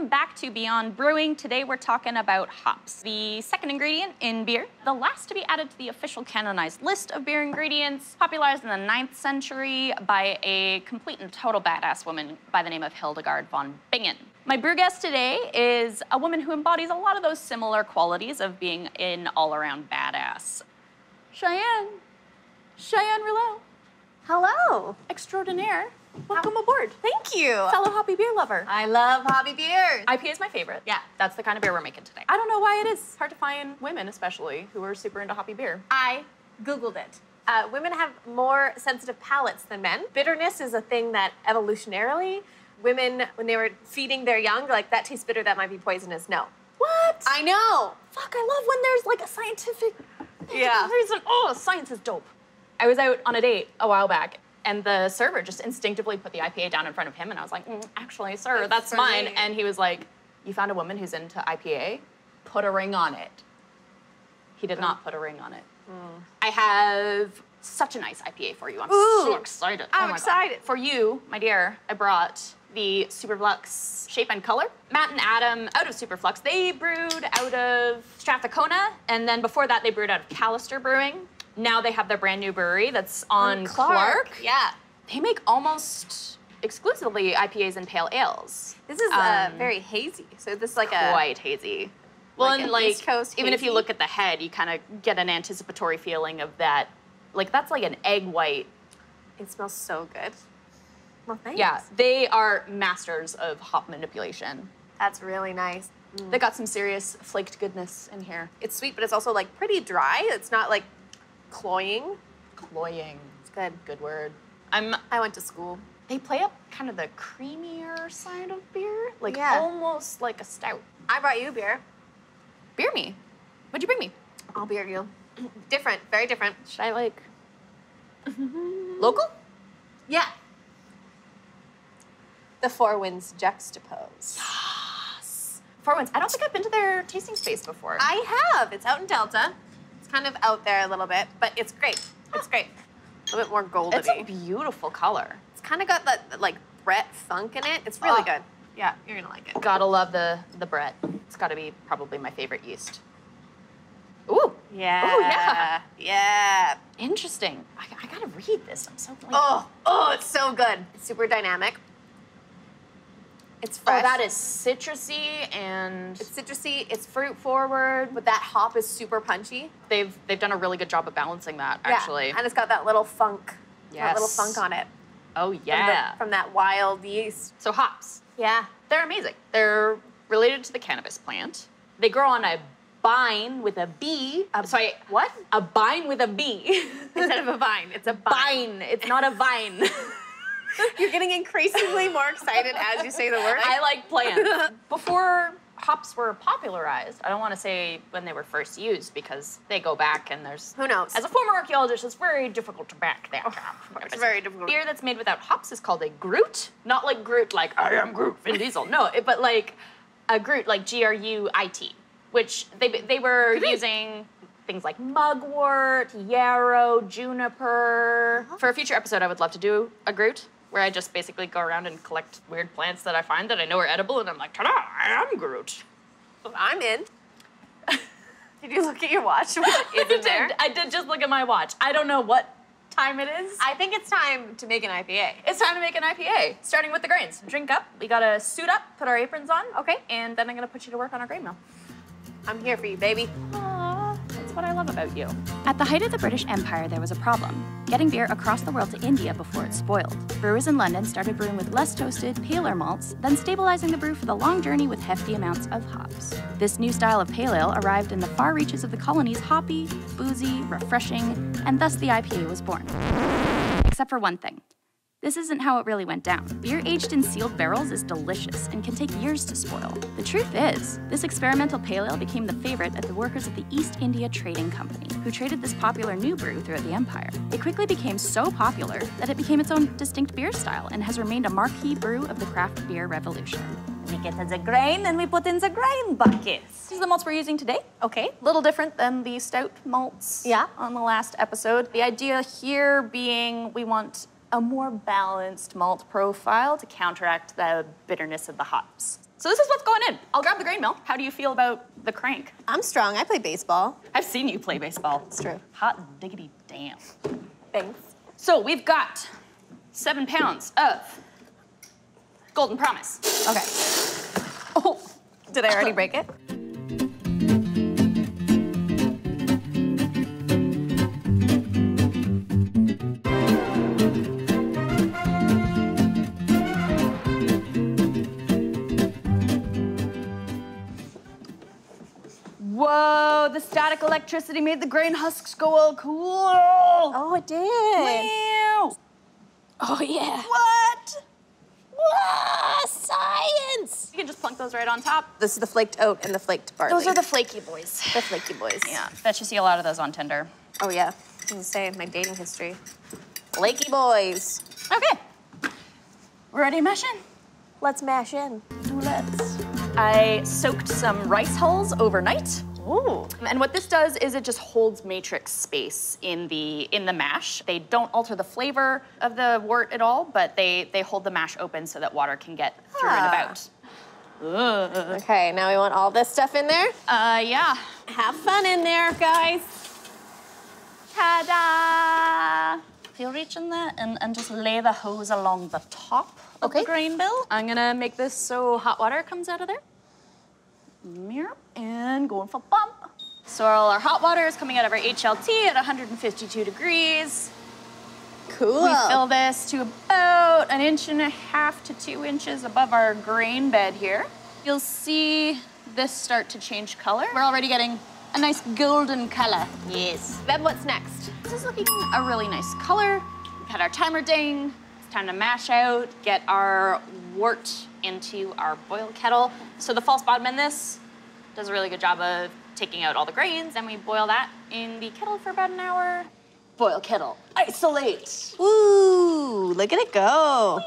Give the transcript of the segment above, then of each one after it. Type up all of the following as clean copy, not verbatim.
Welcome back to Beyond Brewing. Today we're talking about hops, the second ingredient in beer, the last to be added to the official canonized list of beer ingredients, popularized in the 9th century by a complete and total badass woman by the name of Hildegard von Bingen. My brew guest today is a woman who embodies a lot of those similar qualities of being an all-around badass. Cheyenne Rouleau. Hello. Extraordinaire. Welcome aboard. Thank you. Fellow hoppy beer lover. I love hobby beers. IPA is my favorite. Yeah. That's the kind of beer we're making today. I don't know why it is hard to find women, especially, who are super into hoppy beer. I Googled it. Women have more sensitive palates than men. Bitterness is a thing that evolutionarily, women, when they were feeding their young, like, that tastes bitter, that might be poisonous. No. What? I know. Fuck, I love when there's like a scientific reason. Oh, science is dope. I was out on a date a while back, and the server just instinctively put the IPA down in front of him, and I was like, actually, sir, that's mine. me. And he was like, you found a woman who's into IPA? Put a ring on it. He did not put a ring on it. I have such a nice IPA for you. I'm so excited. I'm excited. For you, my dear, I brought the Superflux Shape and Color. Matt and Adam, out of Superflux, they brewed out of Strathcona, and then before that, they brewed out of Callister Brewing. Now they have their brand new brewery that's on Clark. Yeah. They make almost exclusively IPAs and pale ales. This is very hazy. So this is like quite hazy. Well, like and an like, East Coast even if you hazy? look at the head, you kind of get an anticipatory feeling of that. Like, that's like an egg white. It smells so good. Well, thanks. Yeah, they are masters of hop manipulation. That's really nice. They got some serious flaked goodness in here. It's sweet, but it's also like pretty dry. It's not like cloying. Cloying. It's good. Good word. I went to school. They play up kind of the creamier side of beer. Like, Yeah. almost like a stout. I brought you beer. Beer me. What'd you bring me? I'll beer you. Different, very different. Should I, like... Local? Yeah. The Four Winds juxtapose. Yes. Four Winds. I don't think I've been to their tasting space before. I have. It's out in Delta. It's kind of out there a little bit, but it's great. It's great. A little bit more golden-y. It's a beautiful color. It's kind of got that like Brett funk in it. It's really good. Yeah, you're gonna like it. Gotta love the Brett. It's gotta be probably my favorite yeast. Ooh. Yeah. Ooh, yeah. Yeah. Interesting. I gotta read this. I'm so glad. Oh, it's so good. It's super dynamic. It's fresh. Oh, that is citrusy and It's citrusy, it's fruit forward, but that hop is super punchy. they've done a really good job of balancing that, actually. Yeah, and it's got that little funk. That little Yes. funk on it. Oh, yeah. From that wild yeast. So hops. Yeah. They're amazing. They're related to the cannabis plant. They grow on a vine with a bee. What? A vine with a bee. Instead of a vine, it's a vine. Vine. It's not a vine. You're getting increasingly more excited as you say the word. I like plants. Before hops were popularized, I don't want to say when they were first used because they go back and there's... Who knows? As a former archaeologist, it's very difficult to back that up. It's very difficult. Beer that's made without hops is called a Groot. Not like Groot, like I am Groot, Vin Diesel. No, but like a Groot, like G-R-U-I-T, which they were using things like mugwort, yarrow, juniper. For a future episode, I would love to do a Groot, where I just basically go around and collect weird plants that I find that I know are edible, and I'm like, ta-da, I am Groot. I'm in. Did you look at your watch? Is in there? I did just look at my watch. I don't know what time it is. I think it's time to make an IPA. It's time to make an IPA, starting with the grains. Drink up. We gotta suit up, put our aprons on. Okay. And then I'm gonna put you to work on our grain mill. I'm here for you, baby. Aww, that's what I love about you. At the height of the British Empire, there was a problem: getting beer across the world to India before it spoiled. Brewers in London started brewing with less toasted, paler malts, then stabilizing the brew for the long journey with hefty amounts of hops. This new style of pale ale arrived in the far reaches of the colonies hoppy, boozy, refreshing, and thus the IPA was born. Except for one thing. This isn't how it really went down. Beer aged in sealed barrels is delicious and can take years to spoil. The truth is, this experimental pale ale became the favorite of the workers at the East India Trading Company, who traded this popular new brew throughout the empire. It quickly became so popular that it became its own distinct beer style and has remained a marquee brew of the craft beer revolution. We get the grain and we put in the grain buckets. These are the malts we're using today. Okay. A little different than the stout malts on the last episode. The idea here being we want a more balanced malt profile to counteract the bitterness of the hops. So this is what's going in. I'll grab the grain mill. How do you feel about the crank? I'm strong. I play baseball. I've seen you play baseball. It's true. Hot diggity damn. Thanks. So we've got 7 pounds of Golden Promise. Okay. Oh, did I already break it? Whoa, the static electricity made the grain husks go all cool. Oh, it did. Wow. Oh, yeah. What? Wow, science! You can just plunk those right on top. This is the flaked oat and the flaked barley. Those are the flaky boys. The flaky boys. Yeah, bet you see a lot of those on Tinder. Oh, yeah. I was gonna say, my dating history. Flaky boys. Okay. We're ready to mash in? Let's mash in. Let's. I soaked some rice hulls overnight. Ooh. And what this does is it just holds matrix space in the mash. They don't alter the flavor of the wort at all, but they hold the mash open so that water can get through and about. Ugh. Okay, now we want all this stuff in there. Yeah. Have fun in there, guys. Ta-da! If you reach in there and just lay the hose along the top of the grain bill. I'm gonna make this so hot water comes out of there. And going for bump. So all our hot water is coming out of our HLT at 152 degrees. Cool. We fill this to about 1.5 to 2 inches above our grain bed here. You'll see this start to change color. We're already getting a nice golden color. Yes. Bev, what's next? This is looking a really nice color. We've had our timer ding. It's time to mash out, get our wort into our boil kettle. So the false bottom in this does a really good job of taking out all the grains, and we boil that in the kettle for about an hour. Boil kettle, isolate. Ooh, look at it go.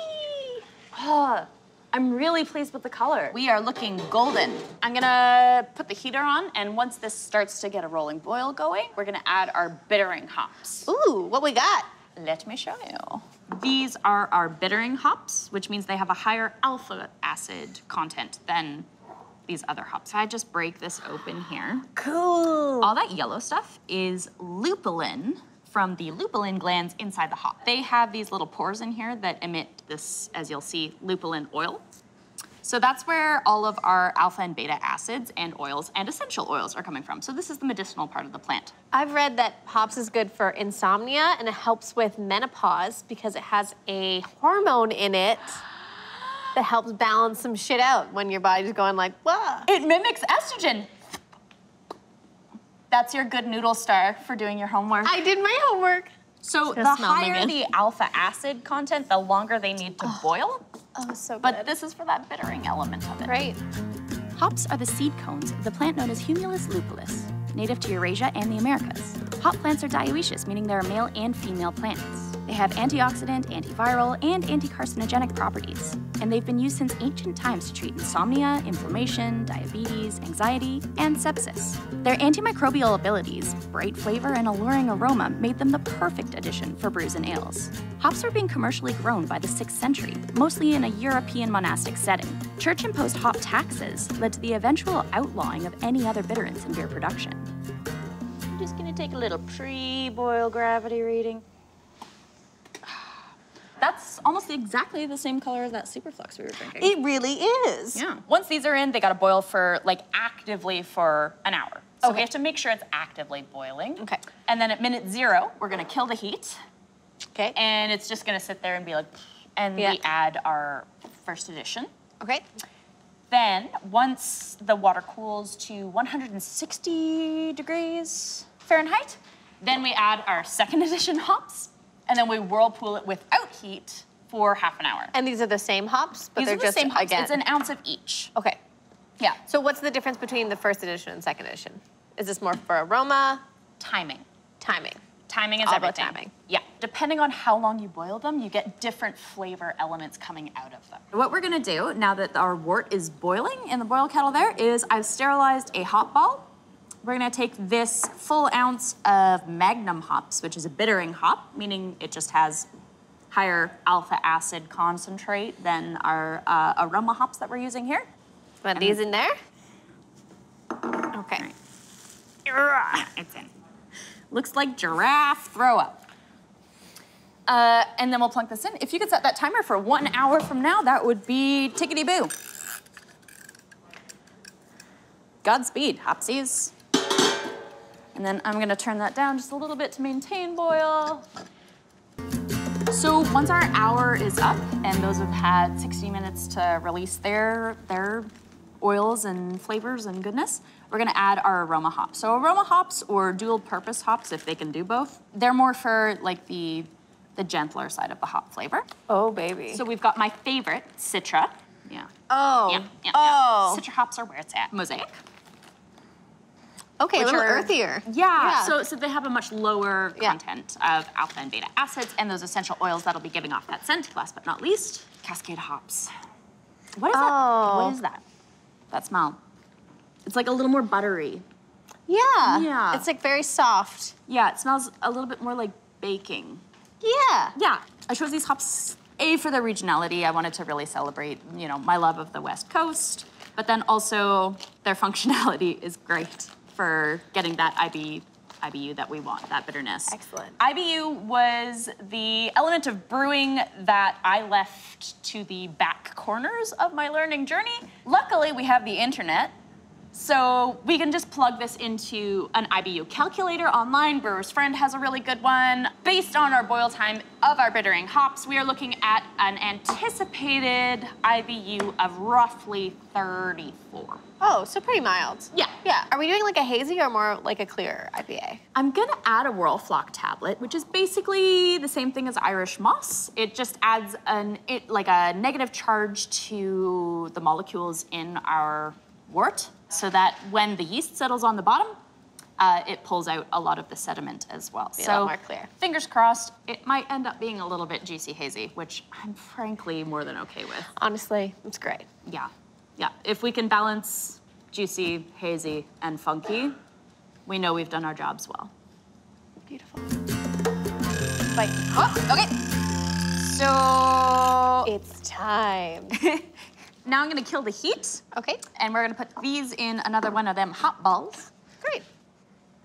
Oh, I'm really pleased with the color. We are looking golden. I'm gonna put the heater on, and once this starts to get a rolling boil going, we're gonna add our bittering hops. Ooh, what we got? Let me show you. These are our bittering hops, which means they have a higher alpha acid content than these other hops. So I just break this open here. Cool. All that yellow stuff is lupulin from the lupulin glands inside the hop. They have these little pores in here that emit this, as you'll see, lupulin oil. So that's where all of our alpha and beta acids and oils and essential oils are coming from. So this is the medicinal part of the plant. I've read that hops is good for insomnia and it helps with menopause because it has a hormone in it that helps balance some shit out when your body's going like, whoa. It mimics estrogen. That's your good noodle star for doing your homework. I did my homework. So the higher the alpha acid content, the longer they need to boil. Oh, so good. But this is for that bittering element of it. Great. Hops are the seed cones of the plant known as Humulus lupulus, native to Eurasia and the Americas. Hop plants are dioecious, meaning they are male and female plants. They have antioxidant, antiviral, and anti-carcinogenic properties, and they've been used since ancient times to treat insomnia, inflammation, diabetes, anxiety, and sepsis. Their antimicrobial abilities, bright flavor, and alluring aroma made them the perfect addition for brews and ales. Hops were being commercially grown by the 6th century, mostly in a European monastic setting. Church-imposed hop taxes led to the eventual outlawing of any other bitterants in beer production. I'm just gonna take a little pre-boil gravity reading. That's almost exactly the same color as that Superflux we were drinking. It really is. Yeah. Once these are in, they gotta boil for, like, actively for an hour. So we have to make sure it's actively boiling. Okay. And then at minute 0, we're gonna kill the heat. Okay. And it's just gonna sit there and be like, and we add our first edition. Okay. Then, once the water cools to 160 degrees Fahrenheit, then we add our second edition hops, and then we whirlpool it without heat for half an hour. And these are the same hops, but These they're are the just same hops. again. It's an ounce of each. Okay. Yeah. So what's the difference between the first edition and second edition? Is this more for aroma? Timing. Timing. Timing is All about everything. timing. Yeah. Depending on how long you boil them, you get different flavor elements coming out of them. What we're gonna do, now that our wort is boiling in the boil kettle there, is I've sterilized a hop ball. We're gonna take this full ounce of Magnum hops, which is a bittering hop, meaning it just has higher alpha acid concentrate than our aroma hops that we're using here. Want these in there? Okay. Yeah, it's in. Looks like giraffe throw up. And then we'll plunk this in. If you could set that timer for 1 hour from now, that would be tickety-boo. Godspeed, hopsies. And then I'm gonna turn that down just a little bit to maintain boil. So once our hour is up and those have had 60 minutes to release their oils and flavors and goodness, we're gonna add our aroma hops. So aroma hops or dual purpose hops, if they can do both, they're more for like the gentler side of the hop flavor. Oh, baby. So we've got my favorite, Citra. Yeah. Oh. Yeah. Citra hops are where it's at. Mosaic. Okay, a little earthier. Yeah. So they have a much lower content of alpha and beta acids and those essential oils that'll be giving off that scent. Last but not least, Cascade hops. What is that? What is that? That smell. It's like a little more buttery. Yeah. Yeah. It's like very soft. Yeah, it smells a little bit more like baking. Yeah. Yeah. I chose these hops, A, for their regionality. I wanted to really celebrate, you know, my love of the West Coast, but then also their functionality is great for getting that IBU that we want, that bitterness. Excellent. IBU was the element of brewing that I left to the back corners of my learning journey. Luckily, we have the internet, so we can just plug this into an IBU calculator online. Brewer's Friend has a really good one. Based on our boil time of our bittering hops, we are looking at an anticipated IBU of roughly 34. Oh, so pretty mild. Yeah. Yeah. Are we doing like a hazy or more like a clear IPA? I'm gonna add a Whirlpool tablet, which is basically the same thing as Irish moss. It just adds like a negative charge to the molecules in our wort, so that when the yeast settles on the bottom, it pulls out a lot of the sediment as well. Be a lot more clear. Fingers crossed, it might end up being a little bit juicy hazy, which I'm frankly more than okay with. Honestly, it's great. Yeah. Yeah, if we can balance juicy, hazy, and funky, we know we've done our jobs well. Beautiful. Bye. Oh, okay. So It's time. now I'm gonna kill the heat. Okay. And we're gonna put these in another one of them hot balls. Great.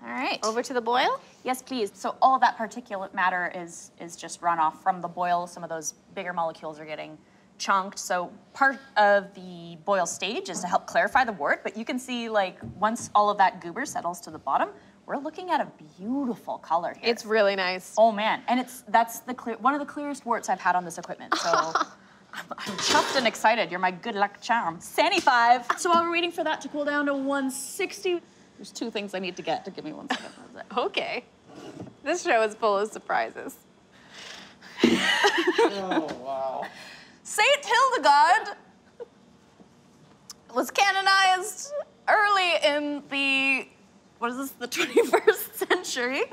All right. Over to the boil? Yes, please. So all of that particulate matter is just runoff from the boil. Some of those bigger molecules are getting chunked. So part of the boil stage is to help clarify the wort, but you can see like once all of that goober settles to the bottom, we're looking at a beautiful color here. It's really nice. Oh man, and that's one of the clearest worts I've had on this equipment. So I'm chuffed and excited. You're my good luck charm. 75. So while we're waiting for that to cool down to 160, there's 2 things I need to get to give me 1 second. That's it. Okay. This show is full of surprises. Oh, wow. Saint Hildegard was canonized early in the 21st century.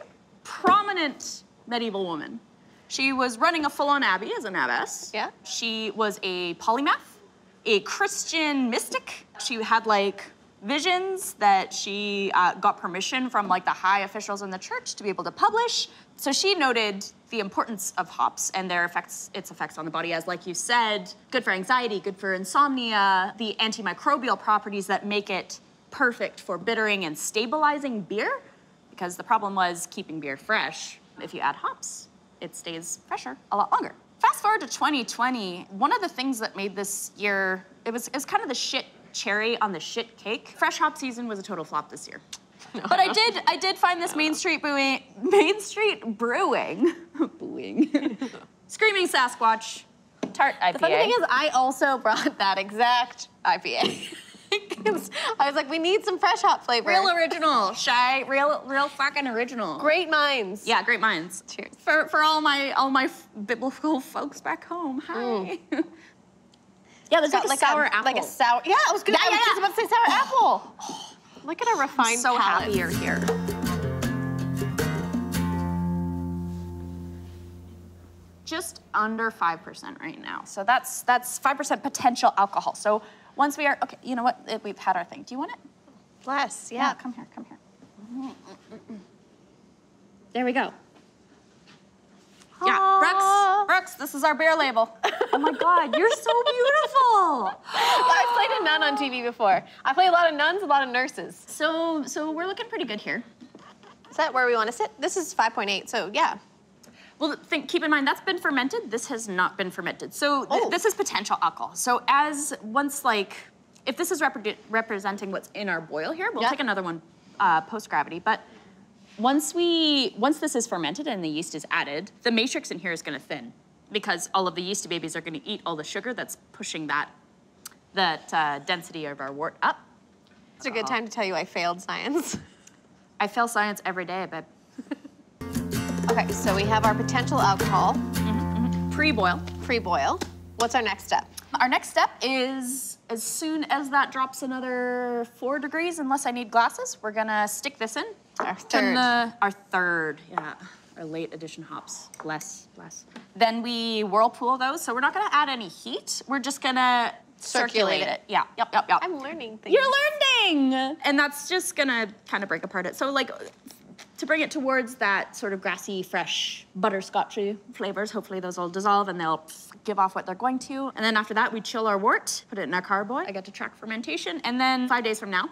Prominent medieval woman. She was running a full-on abbey as an abbess. Yeah. She was a polymath, a Christian mystic. She had like visions that she got permission from like the high officials in the church to be able to publish. So she noted the importance of hops and its effects on the body as, like you said, good for anxiety, good for insomnia, the antimicrobial properties that make it perfect for bittering and stabilizing beer, because the problem was keeping beer fresh. If you add hops, it stays fresher a lot longer. Fast forward to 2020, one of the things that made this year, it was kind of the shit cherry on the shit cake. Fresh hop season was a total flop this year. But I did find this Main Street Brewing, Screaming Sasquatch Tart IPA. The funny thing is, I also brought that exact IPA. I was like, we need some fresh hop flavor. Real original, shy, real fucking original. Great minds. Yeah, great minds. Cheers. For all my biblical folks back home. Hi. Yeah, there's like a sour apple. Like a sour. Yeah, I was just about to say sour apple. Look at our refined so palate. happy you're here. Just under 5% right now. So that's 5% potential alcohol. So once we are, okay, you know what? We've had our thing. Do you want it? Less, yeah. Come here, come here. There we go. Yeah, Brooks, this is our beer label. Oh my God, you're so beautiful. I've played a nun on TV before. I play a lot of nuns, a lot of nurses. So we're looking pretty good here. Is that where we want to sit? This is 5.8, so yeah. Well, keep in mind, that's been fermented. This has not been fermented. So this is potential alcohol. So if this is representing what's in our boil here, we'll take another one post-gravity. But once this is fermented and the yeast is added, the matrix in here is gonna thin because all of the yeasty babies are gonna eat all the sugar that's pushing that density of our wort up. It's a good time to tell you I failed science. I fail science every day, babe. Okay, so we have our potential alcohol. Pre-boil. Pre-boil. What's our next step? Our next step is, as soon as that drops another 4 degrees, unless I need glasses, we're gonna stick this in. Our third. Our third, yeah. Our late addition hops, bless. Then we whirlpool those, so we're not gonna add any heat. We're just gonna circulate it. Yeah, yep. I'm learning things. You're learning! And that's just gonna kind of break apart it. So like, to bring it towards that sort of grassy, fresh, butterscotchy flavors, hopefully those will dissolve and they'll give off what they're going to. And then after that, we chill our wort, put it in our carboy. I get to track fermentation. And then 5 days from now,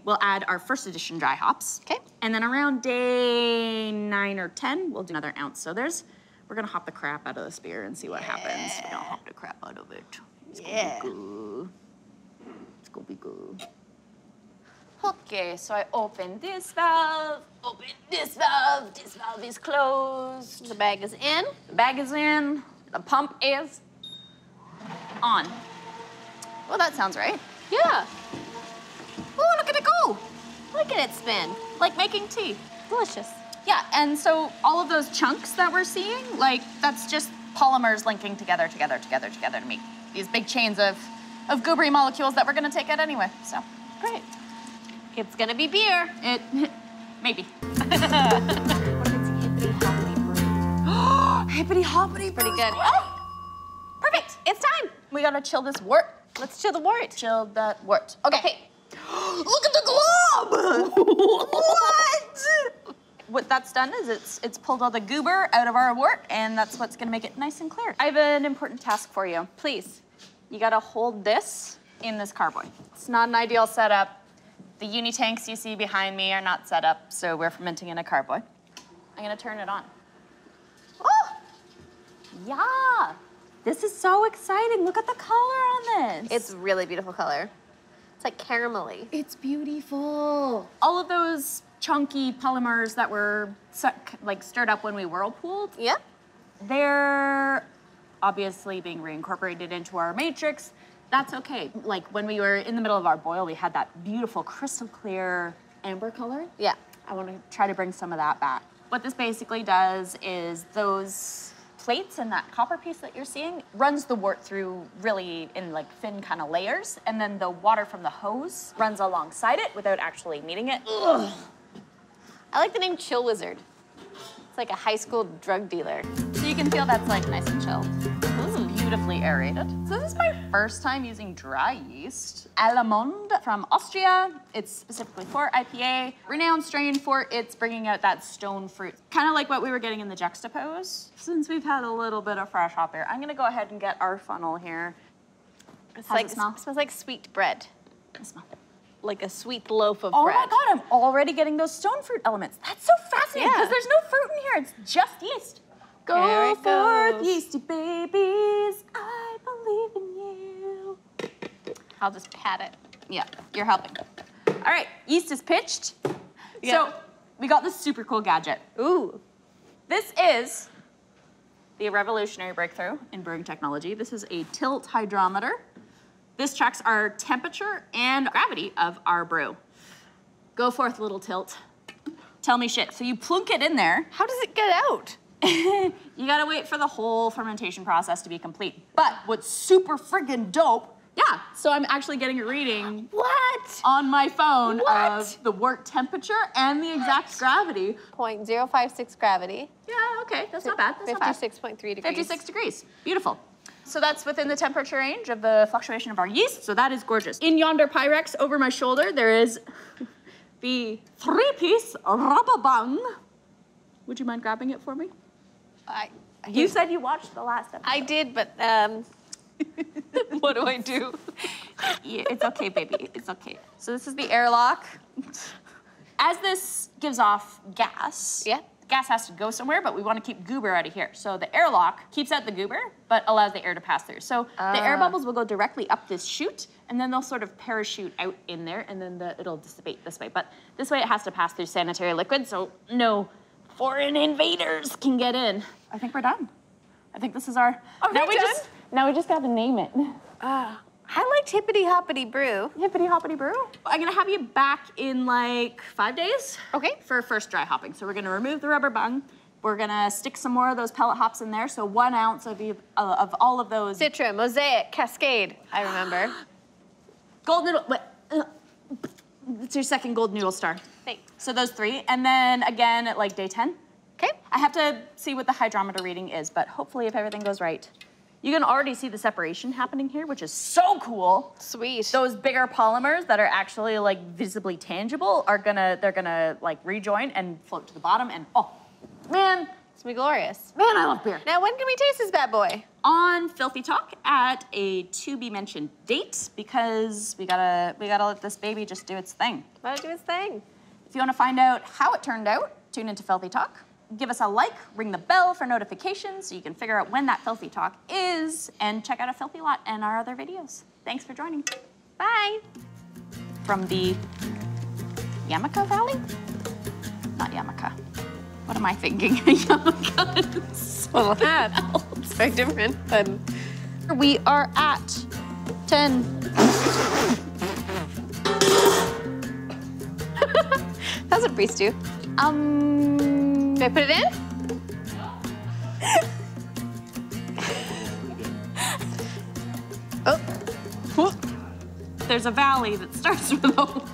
we'll add our first edition dry hops. Okay. And then around day 9 or 10, we'll do another ounce. So we're gonna hop the crap out of this beer and see what happens. We're gonna hop the crap out of it. It's gonna be good. It's gonna be good. Okay, so I open this valve, this valve is closed. The bag is in. The bag is in, the pump is on. Well, that sounds right. Yeah. Oh, look at it go. Look at it spin. Like making tea. Delicious. Yeah, and so all of those chunks that we're seeing, like that's just polymers linking together to make these big chains of goobery molecules that we're gonna take out anyway, so. Great. It's gonna be beer. Maybe. What if it's hippity hoppity brew? Pretty good. Oh, perfect. It's time. We gotta chill this wort. Let's chill the wort. Chill that wort. Okay. Look at the glob! What? What that's done is it's pulled all the goober out of our wort, and that's what's gonna make it nice and clear. I have an important task for you. Please, you gotta hold this in this carboy. It's not an ideal setup. The uni tanks you see behind me are not set up, so we're fermenting in a carboy. I'm gonna turn it on. Oh! Yeah! This is so exciting. Look at the color on this. It's really beautiful color. It's like caramelly. It's beautiful. All of those chunky polymers that were stirred up when we whirlpooled, they're obviously being reincorporated into our matrix. That's okay. Like when we were in the middle of our boil, we had that beautiful crystal clear amber color. Yeah. I want to try to bring some of that back. What this basically does is those plates and that copper piece that you're seeing runs the wort through really in like thin kind of layers, and then the water from the hose runs alongside it without actually meeting it. Ugh. I like the name Chill Wizard. It's like a high school drug dealer. So you can feel that's like nice and chilled. It's beautifully aerated. So this is my first time using dry yeast. Allemande from Austria. It's specifically for IPA. Renowned strain for its bringing out that stone fruit. Kind of like what we were getting in the juxtapose. Since we've had a little bit of fresh hop here, I'm gonna go ahead and get our funnel here. How's it smell? It smells like sweet bread. It smells like a sweet loaf of bread. bread. Oh my God, I'm already getting those stone fruit elements. That's so fascinating, because there's no fruit in here, it's just yeast. Go forth, yeasty babies, I believe in you. I'll just pat it. Yeah, you're helping. All right, yeast is pitched. So we got this super cool gadget. Ooh. This is the revolutionary breakthrough in brewing technology. This is a tilt hydrometer. This tracks our temperature and gravity of our brew. Go forth, little tilt. Tell me shit. So you plunk it in there. How does it get out? You gotta wait for the whole fermentation process to be complete. But what's super friggin' dope, so I'm actually getting a reading on my phone of the wort temperature and the exact gravity. 0.056 gravity. Yeah, okay, that's not bad. That's 56.3 degrees. 56 degrees, beautiful. So that's within the temperature range of the fluctuation of our yeast, so that is gorgeous. In yonder Pyrex over my shoulder, there is the 3-piece rubber bung. Would you mind grabbing it for me? You said you watched the last episode. I did, but what do I do? Yeah, it's okay, baby. It's okay. So this is the airlock. As this gives off gas, gas has to go somewhere, but we want to keep goober out of here. So the airlock keeps out the goober, but allows the air to pass through. So the air bubbles will go directly up this chute, and then they'll sort of parachute out in there, and then it'll dissipate this way. But this way it has to pass through sanitary liquid, so no foreign invaders can get in. I think we're done. I think this is our... Now we just got to name it. I liked Hippity Hoppity Brew. Hippity Hoppity Brew. I'm gonna have you back in like 5 days. Okay. For first dry hopping. So we're gonna remove the rubber bung. We're gonna stick some more of those pellet hops in there. So 1 ounce of all of those. Citra, Mosaic, Cascade, I remember. Gold noodle, it's your second gold noodle star. Thanks. So those 3, and then again at like day 10. Okay. I have to see what the hydrometer reading is, but hopefully if everything goes right, you can already see the separation happening here, which is so cool. Sweet. Those bigger polymers that are actually like visibly tangible are they're gonna like rejoin and float to the bottom, and oh, man. It's gonna be glorious. Man, I love beer. Now, when can we taste this bad boy? On Filthy Talk at a to-be-mentioned date, because we gotta let this baby just do its thing. Let it do its thing. If you wanna find out how it turned out, tune into Filthy Talk. Give us a like, ring the bell for notifications so you can figure out when that Filthy Talk is, and check out A Filthy Lot and our other videos. Thanks for joining. Bye. From the Yamaka Valley? Not Yamaka. What am I thinking? Yamaka is Well, it's very different, but... We are at 10. That's what priests do. Do I put it in? Oh. There's a valley that starts with O.